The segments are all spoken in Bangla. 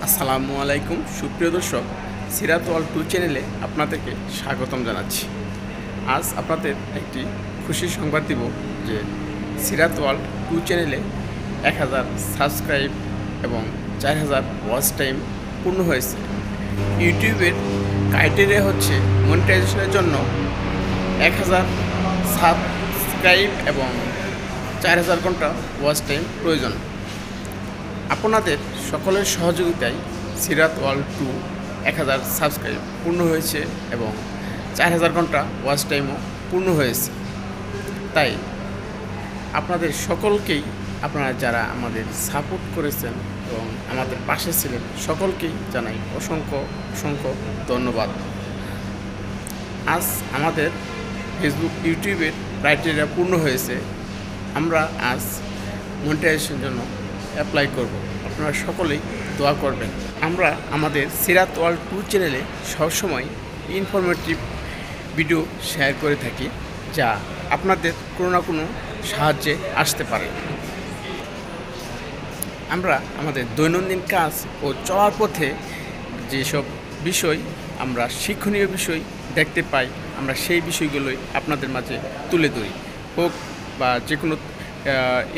আসসালামু আলাইকুম সুপ্রিয় দর্শক, সিরাত ওয়ার্ল্ড 2 চ্যানেলে আপনাদেরকে স্বাগতম জানাচ্ছি। আজ আপনাদের একটি খুশির সংবাদ দিব যে সিরাত ওয়ার্ল্ড 2 চ্যানেলে 1000 সাবস্ক্রাইব এবং 4000 ওয়াচ টাইম পূর্ণ হয়েছে। ইউটিউবের ক্রাইটেরিয়া হচ্ছে মনিটাইজেশনের জন্য 1000 সাবস্ক্রাইব এবং 4000 ঘন্টা ওয়াচ টাইম প্রয়োজন। আপনাদের সকলের সহযোগিতায় সিরাত ওয়ার্ল্ড 2 1000 সাবস্ক্রাইব পূর্ণ হয়েছে এবং 4000 ঘন্টা ওয়াচ টাইমও পূর্ণ হয়েছে। তাই আপনাদের সকলকেই, আপনারা যারা আমাদের সাপোর্ট করেছেন এবং আমাদের পাশে ছিলেন, সকলকেই জানাই অসংখ্য অসংখ্য ধন্যবাদ। আজ আমাদের ফেসবুক ইউটিউবের ক্রাইটেরিয়া পূর্ণ হয়েছে। আমরা আজ মনিটাইজেশনের জন্য অ্যাপ্লাই করব। আপনারা সকলেই দোয়া করবেন। আমরা আমাদের সিরাত ওয়ার্ল্ড 2 চ্যানেলে সবসময় ইনফরমেটিভ ভিডিও শেয়ার করে থাকি, যা আপনাদের কোনো না কোনো সাহায্যে আসতে পারে। আমরা আমাদের দৈনন্দিন কাজ ও চলার পথে যেসব বিষয় আমরা শিক্ষণীয় বিষয় দেখতে পাই, আমরা সেই বিষয়গুলোই আপনাদের মাঝে তুলে ধরি, হোক বা যে কোনো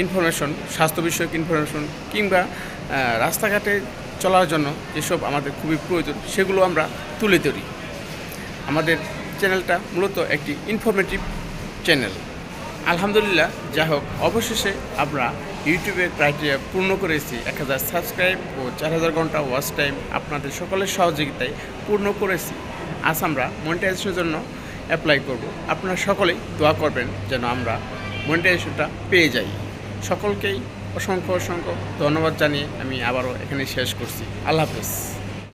ইনফরমেশন, স্বাস্থ্য বিষয়ক ইনফরমেশন কিংবা রাস্তাঘাটে চলার জন্য যেসব আমাদের খুবই প্রয়োজন, সেগুলো আমরা তুলে ধরি। আমাদের চ্যানেলটা মূলত একটি ইনফরমেটিভ চ্যানেল। আলহামদুলিল্লাহ, যা হোক, অবশেষে আমরা ইউটিউবের ক্রাইটেরিয়া পূর্ণ করেছি। 1000 সাবস্ক্রাইব ও 4000 ঘন্টা ওয়াচ টাইম আপনাদের সকলের সহযোগিতায় পূর্ণ করেছি। আজ আমরা মনিটাইজেশনের জন্য অ্যাপ্লাই করব। আপনারা সকলেই দোয়া করবেন যেন আমরা মনিটাইজেশনটা পেয়ে যাই। সকলকেই অসংখ্য অসংখ্য ধন্যবাদ জানিয়ে আমি আবারও এখানে শেষ করছি। আল্লাহ হাফেজ।